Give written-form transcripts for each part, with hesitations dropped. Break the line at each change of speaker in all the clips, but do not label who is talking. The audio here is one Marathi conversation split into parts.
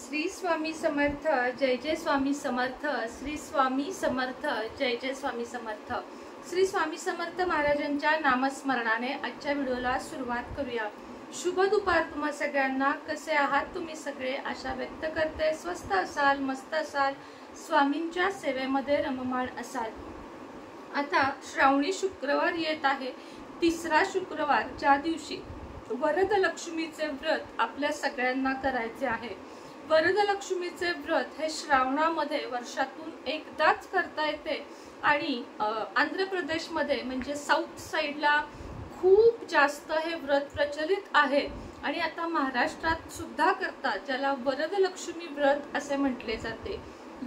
श्री स्वामी समर्थ, जय जय स्वामी समर्थ, श्री स्वामी समर्थ, जय जय स्वामी समर्थ। श्री स्वामी समर्थ महाराजांच्या नामस्मरणाने आजच्या व्हिडिओला सुरुवात करूया। शुभ दुपार तुम्हा सगळ्यांना। कसे आहात तुम्ही सगळे? आशा व्यक्त करते स्वस्त असाल, मस्त असाल, स्वामींच्या सेवेमध्ये रममाण असाल। आता श्रावणी शुक्रवार येत आहे, तिसरा शुक्रवार, ज्या दिवशी वरदलक्ष्मीचे व्रत आपल्या सगळ्यांना करायचे आहे। वरदलक्ष्मीचे व्रत हे श्रावणामध्ये वर्षातून एकदाच करता येते आणि आंध्र प्रदेशमध्ये म्हणजे साऊथ साइडला खूप जास्त हे व्रत प्रचलित आहे आणि आता महाराष्ट्रात सुद्धा करतात, ज्याला वरदलक्ष्मी व्रत असे म्हटले जाते।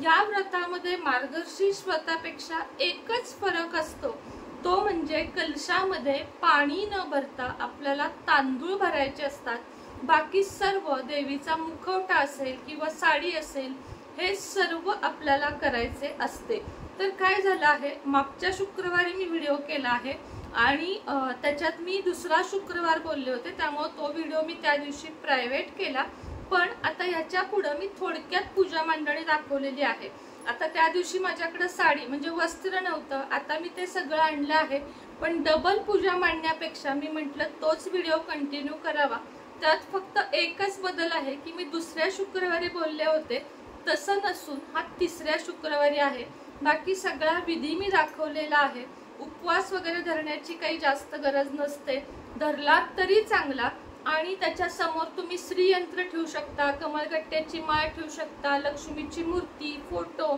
या व्रतामध्ये मार्गशीर्ष व्रतापेक्षा एकच फरक असतो, तो म्हणजे कलशामध्ये पाणी न भरता आपल्याला तांदूळ भरायचे असतात। बाकी सर्व देवीचा मुखवटा असेल किंवा साडी असेल हे सर्व आपल्याला करायचे असते। तर काय झालं आहे, मागच्या शुक्रवारी मी व्हिडिओ केला आहे आणि त्याच्यात मी दुसरा शुक्रवार बोलले होते, त्यामुळे तो व्हिडिओ मी त्या दिवशी प्रायव्हेट केला। पण आता ह्याच्या पुढे मी थोडक्यात पूजा मांडणी दाखवलेली आहे। आता त्या दिवशी माझ्याकडे साडी म्हणजे वस्त्र नव्हतं, आता मी ते सगळं आणलं आहे, पण डबल पूजा मांडण्यापेक्षा मी म्हटलं तोच व्हिडिओ कंटिन्यू करावा। त्यात फक्त एकच बदल आहे की मी दुसऱ्या शुक्रवारी बोलले होते तसं नसून हा तिसऱ्या शुक्रवारी आहे। बाकी सगळा विधी मी दाखवलेला आहे। उपवास वगैरे धरण्याची काही जास्त गरज नसते, धरला तरी चांगला। आणि त्याच्या समोर तुम्ही श्रीयंत्र ठेवू शकता, कमळगट्ट्याची माळ ठेवू शकता, लक्ष्मीची मूर्ती, फोटो,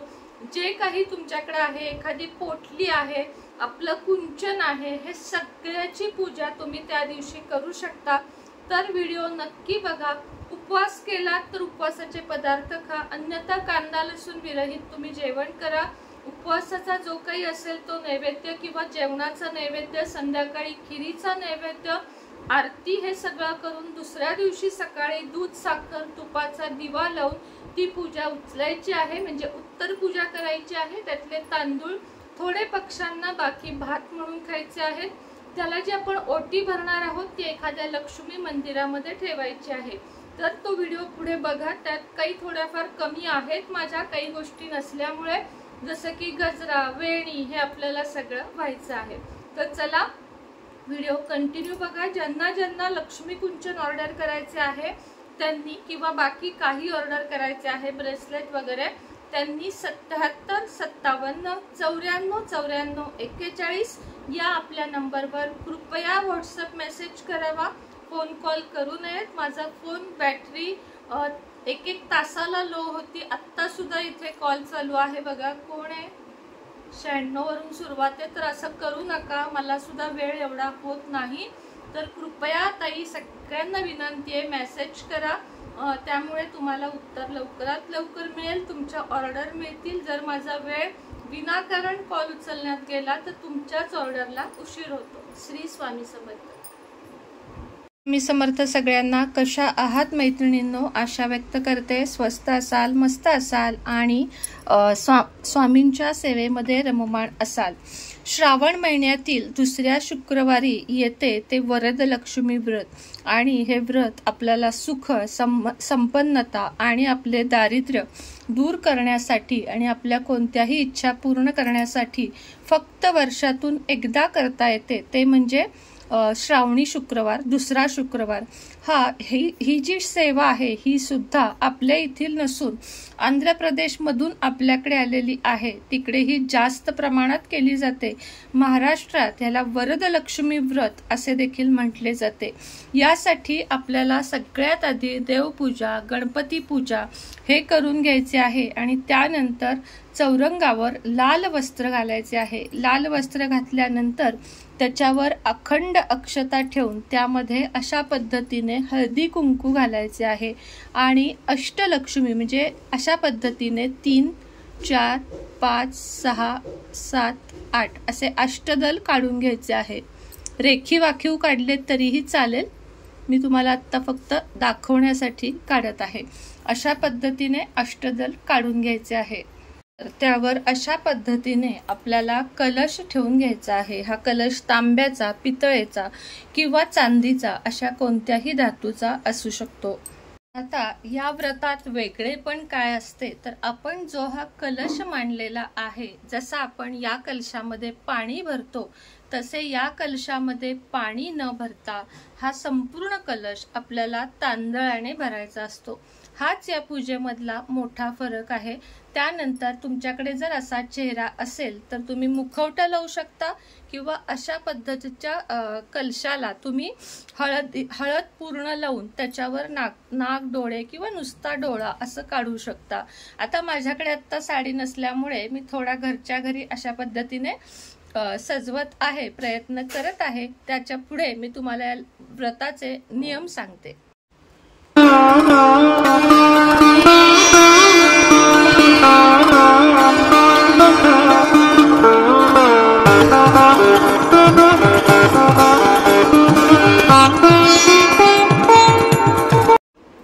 जे काही तुमच्याकडे आहे, एखादी पोटली आहे, आपलं कुंचन आहे, हे सगळ्याची पूजा तुम्ही त्या दिवशी करू शकता। तर व्हिडिओ नक्की बघा। उपवास केला तर उपवासाचे पदार्थ खा, अन्यथा कांदा लसूण विरहित तुम्ही जेवण करा। उपवासाचा जो काही असेल तो नैवेद्य किंवा जेवणाचा नैवेद्य, संध्याकाळी खिरीचा नैवेद्य, आरती, हे सगळं करून दुसऱ्या दिवशी सकाळी दूध साखर तुपाचा दिवा लावून ती पूजा उचलायची आहे, म्हणजे उत्तर पूजा करायची आहे। त्यातले तांदूळ थोडे पक्ष्यांना, बाकी भात म्हणून खायचे आहेत। त्याला जी आपण ओटी भरणार आहोत ती एखाद्या लक्ष्मी मंदिरामध्ये ठेवायची आहे। तर तो व्हिडिओ पुढे बघा, त्यात काही थोड्याफार कमी आहेत माझ्या काही गोष्टी नसल्यामुळे, जसं की गजरा, वेणी, हे आपल्याला सगळं व्हायचं आहे। तर चला व्हिडिओ कंटिन्यू बघा। ज्यांना ज्यांना लक्ष्मी कुंचन ऑर्डर करायचे आहे त्यांनी, किंवा बाकी काही ऑर्डर करायचे आहे, ब्रेसलेट वगैरे, त्यांनी 77 57 94 94 41 या आपल्या नंबरवर कृपया व्हॉट्सअप मेसेज करावा। फोन कॉल करू नयेत। माझा फोन बॅटरी एक तासाला लो होती, आत्ता सुद्धा इथे कॉल चालू आहे बघा। कोण आहे? 96 वरून सुरुवात आहे, तर असं करू नका, मला सुद्धा वेळ एवढा होत नाही। तर कृपया ताई सगळ्यांना विनंती आहे, मेसेज करा, त्यामुळे तुम्हाला उत्तर लवकरात लवकर मिळेल, तुमच्या ऑर्डर मिळतील। जर माझा वेळ विनाकारण कॉल उचलण्यात गेला तर तुमच्याच ऑर्डरला उशीर होतो। श्री स्वामी समर्थ। मी समर्थ सगळ्यांना। कशा आहात मैत्रिणींनो? आशा व्यक्त करते स्वस्त असाल, मस्त असाल आणि स्वामींच्या सेवेमध्ये रममाण असाल। श्रावण महिन्यातील दुसऱ्या शुक्रवारी येते ते वरदलक्ष्मी व्रत आणि हे व्रत आपल्याला सुख, संपन्नता आणि आपले दारिद्र्य दूर करण्यासाठी आणि आपल्या कोणत्याही इच्छा पूर्ण करण्यासाठी फक्त वर्षातून एकदा करता येते, ते म्हणजे श्रावणी शुक्रवार, दुसरा शुक्रवार। ही जी सेवा आहे ही सुद्धा आपल्या इथील नसून आंध्र प्रदेशमधून आपल्याकडे आलेली आहे, तिकडे ही जास्त प्रमाणात केली जाते। महाराष्ट्रात याला वरदलक्ष्मी व्रत असे देखील म्हटले जाते। यासाठी आपल्याला सगळ्यात आधी देवपूजा, गणपती पूजा हे करून घ्यायचे आहे आणि त्यानंतर चौरंगावर लाल वस्त्र घालायचे आहे। लाल वस्त्र घातल्यानंतर त्याच्यावर अखंड अक्षता ठेवून त्यामध्ये अशा पद्धतीने हळदी कुंकू घालायचे आहे आणि अष्टलक्ष्मी म्हणजे अशा पद्धतीने 3 4 5 6 7 8 असे अष्टदल काढून घ्यायचे आहे। रेखी वाखीव काढले तरीही चालेल, मी तुम्हाला आता फक्त दाखवण्यासाठी काढत आहे। अशा पद्धतीने अष्टदल काढून घ्यायचे आहे। त्यावर अशा पद्धतीने आपल्याला कलश ठेवून घ्यायचा आहे। हा कलश तांब्याचा, पितळेचा किंवा चांदीचा अशा कोणत्याही धातूचा असू शकतो। आता या व्रतात वेगळे पण काय असते तर आपण जो हा कलश मांडलेला आहे, जसा आपण या कलशामध्ये पाणी भरतो तसे या कलशामध्ये पाणी न भरता हा संपूर्ण कलश आपल्याला तांदळाने भरायचा असतो। हाच या पूजेमधला मोठा फरक आहे। त्यानंतर तुमच्याकडे जर असा चेहरा असेल तर तुम्ही मुखवटा लावू शकता किंवा अशा पद्धतीच्या कलशाला तुम्ही हळद पूर्ण लावून त्याच्यावर नाक डोळे किंवा नुसता डोळा असं काढू शकता। आता माझ्याकडे आता साडी नसल्यामुळे मी थोडा घरच्या घरी अशा पद्धतीने सजवत आहे, प्रयत्न करत आहे। त्याच्या पुढे मी तुम्हाला व्रताचे नियम सांगते।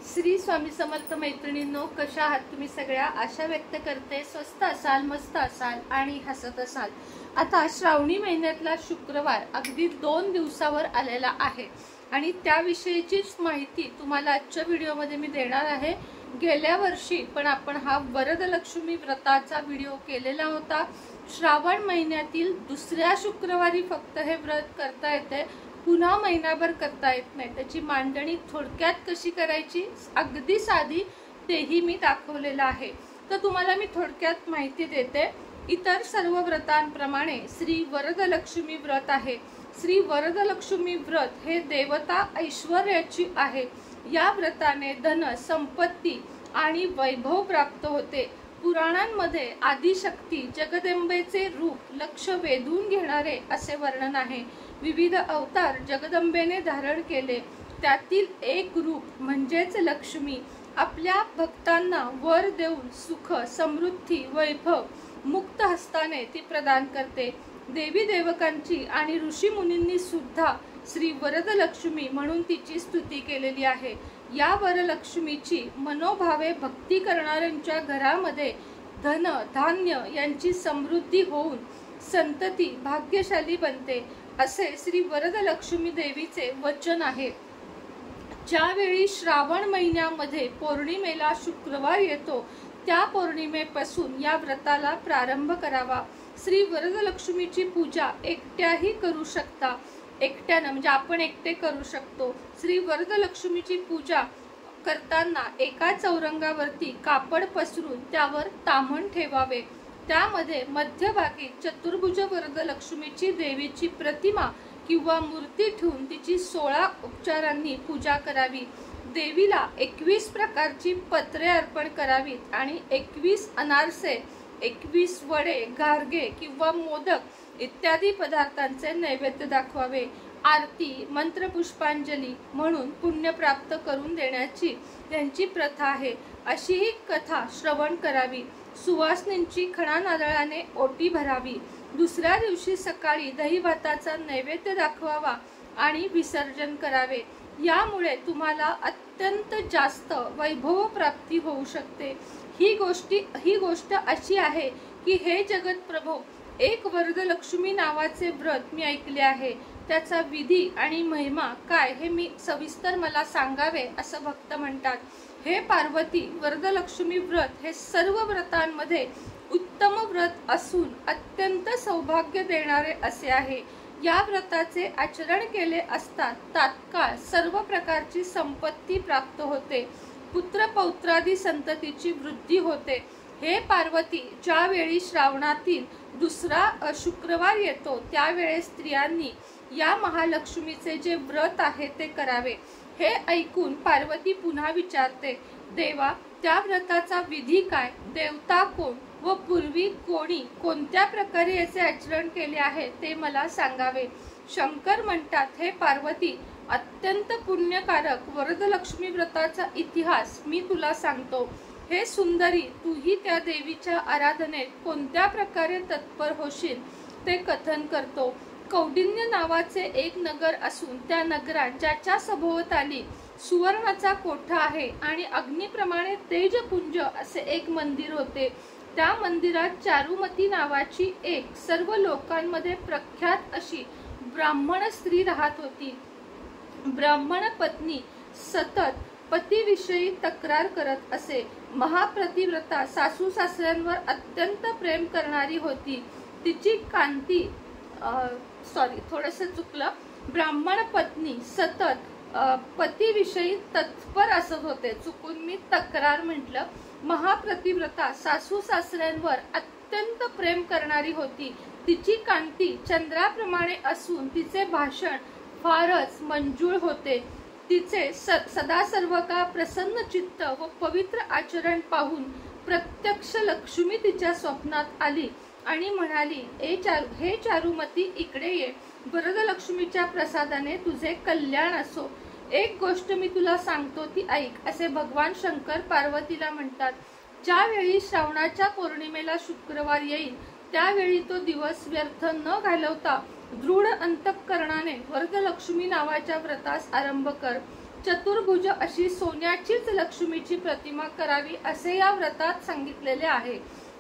श्री स्वामी समर्थ मैत्रिणींनो, कशा आहात तुम्ही सगळ्या? आशा व्यक्त करते स्वस्त असाल, मस्त असाल आणि हसत असाल। आता श्रावणी महिन्यातला शुक्रवार अगदी 2 दिवसावर आलेला आहे आणि त्याविषयीचीच माहिती तुम्हाला आजच्या व्हिडिओमध्ये मी देणार आहे। गेल्या वर्षी पण आपण हा वरदलक्ष्मी व्रताचा व्हिडिओ केलेला होता। श्रावण महिन्यातील दुसऱ्या शुक्रवारी फक्त हे व्रत करता येते, पुन्हा महिनाभर करता येत नाही। त्याची मांडणी थोडक्यात कशी करायची अगदी साधी तेही मी दाखवलेलं आहे। तर तुम्हाला मी थोडक्यात माहिती देते। इतर सर्व व्रतांप्रमाणे श्री वरदलक्ष्मी व्रत आहे। श्री वरदलक्ष्मी व्रत हे देवता ऐश्वर्याची आहे। या व्रताने धन, संपत्ती आणि वैभव प्राप्त होते। पुराणांमध्ये आदिशक्ती जगदंबेचे रूप लक्ष वेधून घेणारे असे वर्णन आहे। विविध अवतार जगदंबेने धारण केले, त्यातील एक रूप म्हणजेच लक्ष्मी आपल्या भक्तांना वर देऊन सुख, समृद्धी, वैभव मुक्त हस्ताने ती प्रदान करते। देवी देवकांची आणि ऋषी मुनींनी सुद्धा श्री वरदलक्ष्मी म्हणून तिची स्तुती केलेली आहे। या वरलक्ष्मीची मनोभावे भक्ती करणाऱ्यांच्या घरामध्ये धन, धान्य यांची समृद्धी होऊन संतती भाग्यशाली बनते असे श्री वरदलक्ष्मी देवीचे वचन आहे। ज्यावेळी श्रावण महिन्यामध्ये पौर्णिमेला शुक्रवार येतो त्या पौर्णिमेपासून या व्रताला प्रारंभ करावा। श्री वरदलक्ष्मीची पूजा एकट्याही करू शकता, एकट्यानं म्हणजे आपण एकटे करू शकतो। श्री वरदलक्ष्मीची पूजा करताना एका चौरंगावरती कापड पसरून त्यावर ताम्हण ठेवावे। त्यामध्ये मध्यभागी चतुर्भुज वरदलक्ष्मीची देवीची प्रतिमा किंवा मूर्ती ठेवून तिची 16 उपचारांनी पूजा करावी। देवीला 21 प्रकारची पत्रे अर्पण करावीत आणि 21 अनारसे, 21 वडे, गारगे किंवा मोदक इत्यादी पदार्थांचे नैवेद्य दाखवावे। आरती, मंत्रपुष्पांजली म्हणून पुण्य प्राप्त करून देण्याची त्यांची प्रथा आहे। अशी ही कथा श्रवण करावी। सुवासिनींची खणा नारळाने ओटी भरावी। दुसऱ्या दिवशी सकाळी दही भाताचा नैवेद्य दाखवावा आणि विसर्जन करावे। यामुळे तुम्हाला अत्यंत जास्त वैभव प्राप्ती होऊ शकते। ही गोष्ट अशी आहे की हे जगत प्रभो, एक वरदलक्ष्मी नावाचे व्रत मी ऐकले आहे। त्याचा विधी आणि महिमा काय हे मी सविस्तर मला सांगावे असं भक्त म्हणतात। हे पार्वती, वरदलक्ष्मी व्रत हे सर्व व्रतांमध्ये उत्तम व्रत असून अत्यंत सौभाग्य देणारे असे आहे। या व्रताचे आचरण केले असता तात्काळ सर्व प्रकारची संपत्ती प्राप्त होते, पुत्र पौत्रादी संततीची वृद्धी होते। हे पार्वती, ज्यावेळी श्रावणातील दुसरा शुक्रवार येतो त्यावेळेस स्त्रियांनी या महालक्ष्मीचे जे व्रत आहे ते करावे। हे ऐकून पार्वती पुन्हा विचारते, देवा, त्या व्रताचा विधी काय, देवता कोण व पूर्वी कोणी कोणत्या प्रकारे याचे आचरण केले आहे ते मला सांगावे। शंकर म्हणतात, हे पार्वती, अत्यंत पुण्यकारक वरदलक्ष्मी व्रताचा इतिहास मी तुला सांगतो। हे सुंदरी, तूही त्या देवीच्या आराधनेत कोणत्या प्रकारे तत्पर होशील ते कथन करतो। कौंडिन्य नावाचे एक नगर असून त्या नगरात ज्याच्या सभोवताली सुवर्णाचा कोठा आहे आणि अग्निप्रमाणे तेजपुंज असे एक मंदिर होते। त्या मंदिरात चारुमती नावाची एक सर्व लोकांमध्ये प्रख्यात अशी ब्राह्मण स्त्री राहत होती। ब्राह्मण पत्नी सतत पतीविषयी तक्रार करत असे. महाप्रतिव्रता सासू सासऱ्यांवर अत्यंत प्रेम करणारी होती. तिची कांती थोडंसं चुकलं, ब्राह्मण पत्नी सतत पतीविषयी तत्पर असत होते. चुकून मी तक्रार म्हटलं. महाप्रतिव्रता सासू सासऱ्यांवर अत्यंत प्रेम करणारी होती. तिची कांती चंद्राप्रमाणे असून तिचे भाषण फारच मंजूळ होते. तिचे सदा सर्व काळ प्रसन्न चित्त व पवित्र आचरण पाहून प्रत्यक्ष लक्ष्मी तिच्या स्वप्नात आली आणि म्हणाली, हे चारुमती, इकडे ये. वरदलक्ष्मीच्या प्रसादाने तुझे कल्याण असो. एक गोष्ट मी तुला सांगतो ती ऐक, असे भगवान शंकर पार्वतीला म्हणतात. ज्यावेळी श्रावणाच्या पौर्णिमेला शुक्रवार येईल त्यावेळी तो दिवस व्यर्थ न घालवता दृढ अंतःकरणाने वरदलक्ष्मी नावाच्या व्रतास आरंभ कर. चतुर्भुज अशी सोन्याचीच लक्ष्मीची प्रतिमा करावी असे या व्रतात सांगितलेले आहे.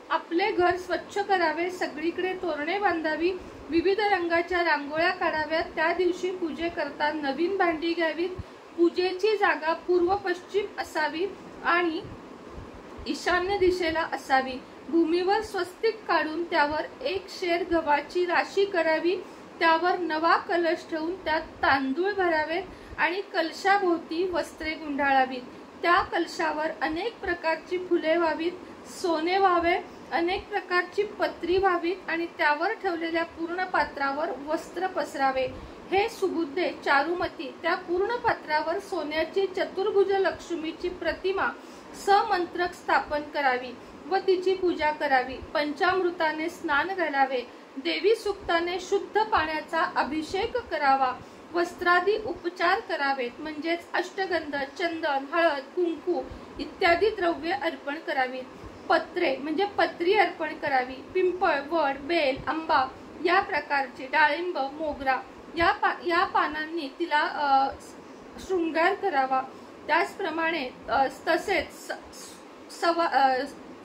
आपले घर स्वच्छ करावे, सगळीकडे तोरणे बांधावी, विविध रंगाच्या रांगोळ्या काढाव्यात. त्या दिवशी पूजेकरता नवीन भांडी घ्यावीत. पूजेची जागा पूर्व पश्चिम असावी आणि ईशान्य दिशेला असावी. भूमीवर स्वस्तिक काढून त्यावर 1 शेर गव्हाची राशी करावी. त्यावर नवा कलश ठेवून त्यात तांदूळ भरावेत आणि कलशाभोवती वस्त्रे गुंडाळावीत. त्या कलशावर अनेक प्रकारची फुले व्हावीत, सोने व्हावे, अनेक प्रकारची पत्री व्हावीत आणि त्यावर ठेवलेल्या पूर्ण पात्रावर वस्त्र पसरावे. हे सुबुद्धे चारुमती, त्या पूर्ण पात्रावर सोन्याची चतुर्भुज लक्ष्मीची प्रतिमा समंत्रक स्थापन करावी व तिची पूजा करावी. पंचामृताने स्नान घालावे. देवी सुक्ताने शुद्ध पाण्याचा अभिषेक करावा. वस्त्रादी उपचार करावेत, म्हणजेच अष्टगंध, चंदन, हळद, कुंकू इत्यादी द्रव्ये अर्पण करावीत. पत्रे म्हणजे पत्री अर्पण करावी. पिंपळ, वड, बेल, आंबा या प्रकारचे, डाळिंब, मोगरा या पानांनी तिला शृंगार करावा. त्याचप्रमाणे तसेच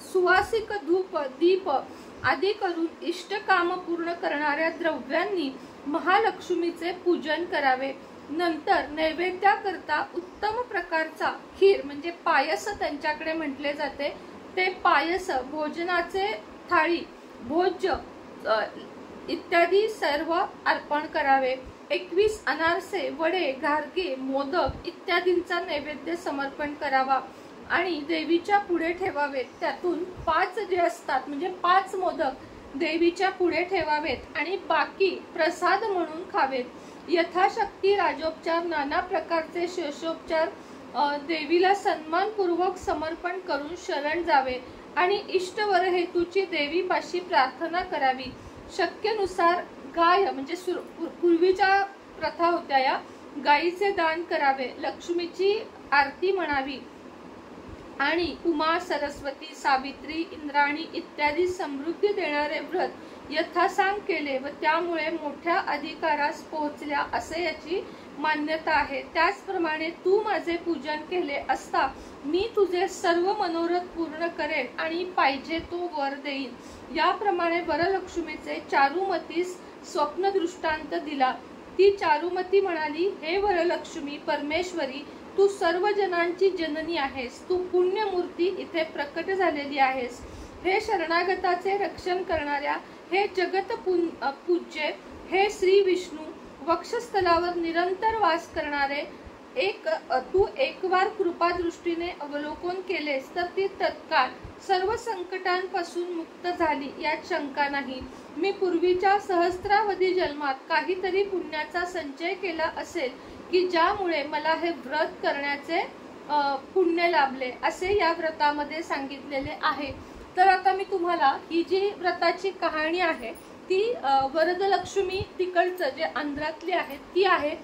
सुवासिक धूप, दीप आदी करून इष्टकाम पूर्ण करणाऱ्या द्रव्यांनी महालक्ष्मीचे पूजन करावे. नंतर नैवेद्याकरता उत्तम प्रकारचा खीर म्हणजे पायस त्यांच्याकडे म्हटले जाते, ते पायस, भोजनाचे थाळी, भोज्य इत्यादी सर्व अर्पण करावे. 21 अनारसे, वडे, घारगे, मोदक इत्यादींचा नैवेद्य समर्पण करावा आणि देवीच्या पुढे ठेवावेत. त्यातून 5 जे असतात म्हणजे 5 मोदक देवीच्या पुढे ठेवावेत आणि बाकी प्रसाद म्हणून खावेत. यथाशक्ती राजोपचार, नाना प्रकारचे शेषोपचार देवीला सन्मानपूर्वक समर्पण करून शरण जावे आणि इष्टवर हेतूची देवीपाशी प्रार्थना करावी. शक्यनुसार गाय म्हणजे पूर्वीच्या प्रथा होत्या या गायीचे दान करावे. लक्ष्मीची आरती म्हणावी आणि उमा, सरस्वती, सावित्री, इंद्राणी इत्यादी समृद्धी देणारे व्रत यथासांग केले व त्यामुळे मोठ्या अधिकारास पोहोचल्या असे याची मान्यता आहे. त्याचप्रमाणे तू माझे पूजन केले असता मी तुझे सर्व मनोरथ पूर्ण करेन आणि पाहिजे तो वर देईन. याप्रमाणे वरलक्ष्मीचे चारुमतीस स्वप्न दृष्टांत दिला. ती चारुमती म्हणाली, हे वरलक्ष्मी परमेश्वरी, तू सर्व जनांची जननी आहेस. तू पुण्यमूर्ती इथे प्रकट झालेली आहेस. हे शरणागताचे रक्षण करणाऱ्या, हे जगत पूज्य, हे श्री विष्णू, वक्षस्थलावर निरंतर वास करणारे, तू एकवार कृपा दृष्टीने अवलोकन केलेस तर ती तत्काळ सर्व संकटांपासून मुक्त झाली यात शंका नाही. मी पूर्वीच्या सहस्रावधी जन्मात काहीतरी पुण्याचा संचय केला असेल की ज्यामुळे मला हे व्रत करण्याचे पुण्य लाभले असे या व्रतामध्ये सांगितलेले आहे. तर आता मी तुम्हाला ही जी व्रताची कहाणी आहे ती वरदलक्ष्मी तिकडचं जे आंध्रातली आहे ती आहे.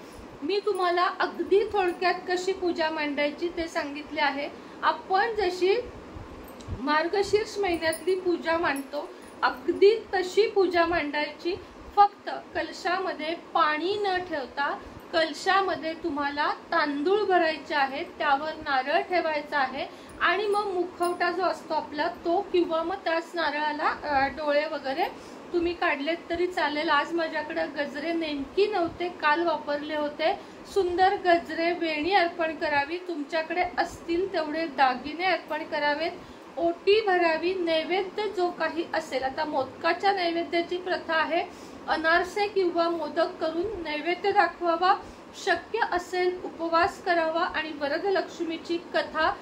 मी तुम्हाला अगदी थोडक्यात कशी पूजा मांडायची ते सांगितले आहे. आपण जशी मार्गशीर्ष महिन्यातली पूजा मांडतो अगदी तशी पूजा मांडायची. फक्त कलशामध्ये पाणी न ठेवता कलशामध्ये तुम्हाला तांदूळ भरायचे आहेत, त्यावर नारळ ठेवायचा आहे आणि मग मुखवटा जो असतो आपला तो, किंवा मग त्याच नारळाला डोळे वगैरे तुम्ही काढलेत तरी चालेल। आज माझ्याकडे गजरे नेमकी नव्हते, काल वापरले होते। सुंदर गजरे, वेणी अर्पण करावी, तुमच्याकडे असतील तेवढे दागिने अर्पण करावेत, ओटी भरावी, नैवेद्य जो काही असेल, आता मोदकाच्या नैवेद्याची प्रथा आहे, अनारसे किंवा मोदक करून नैवेद्य दाखवावा, शक्य असेल उपवास करावा आणि वरदलक्ष्मीची कथा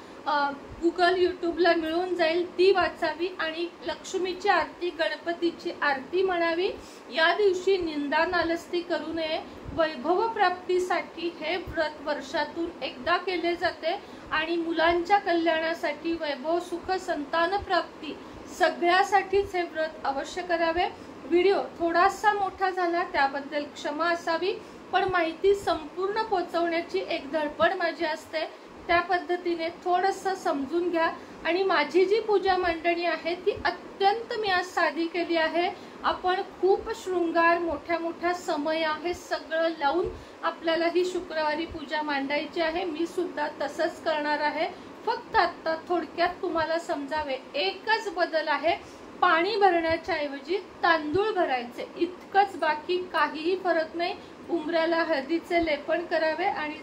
गुगल यूट्यूबला मिळून जाईल ती वाचावी आणि लक्ष्मीची आरती, गणपतीची आरती म्हणावी। या दिवशी निंदा नालस्ती करू नये। वैभव प्राप्तीसाठी हे व्रत वर्षातून एकदा केले जाते आणि मुलांच्या कल्याणासाठी, वैभव सुख संतान प्राप्ती सगळ्यासाठीच हे व्रत अवश्य करावे। व्हिडिओ थोडासा मोठा झाला त्याबद्दल क्षमा असावी, पण माहिती संपूर्ण पोहोचवण्याची एक धडपड माझी असते, त्या पद्धतीने थोडंसं समजून घ्या। आणि माझी जी पूजा मांडणी आहे ती अत्यंत मी आज साधी केली आहे। आपण खूप शृंगार, मोठ्या मोठ्या समय हे सगळं लावून आपल्याला ही शुक्रवारी पूजा मांडायची आहे। मी सुद्धा तसंच करणार आहे। फक्त आता थोडक्यात तुम्हाला समजावे, एकच बदल आहे, पाणी भरण्याच्या ऐवजी तांदूळ भरायचे, इतकंच, बाकी काहीही फरक नाही। उंबऱ्याला हळदीचे लेपन करावे आणि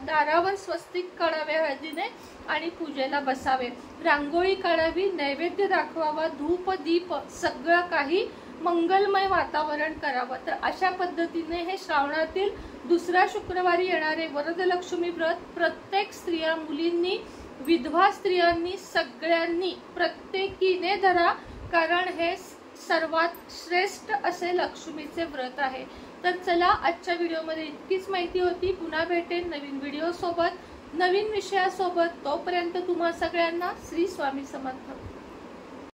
दारावर स्वस्तिक काढावे हळदीने आणि पूजेला बसावे, रांगोळी काढावी, नैवेद्य दाखवावा, धूप दीप सगळं काही मंगलमय वातावरण करावं। तर अशा पद्धतीने हे श्रावणातील दुसऱ्या शुक्रवारी येणारे वरदलक्ष्मी व्रत प्रत्येक स्त्रिया, मुलींनी, विधवा स्त्रियांनी, सगळ्यांनी प्रत्येकीने धरा, कारण हे सर्वात श्रेष्ठ असे लक्ष्मीचे व्रत आहे। तर चला, आजच्या व्हिडिओमध्ये इतकीच माहिती होती। पुन्हा भेटेन नवीन व्हिडिओ सोबत, नवीन विषयासोबत। तोपर्यंत तुम्हा सगळ्यांना श्री स्वामी समर्थ।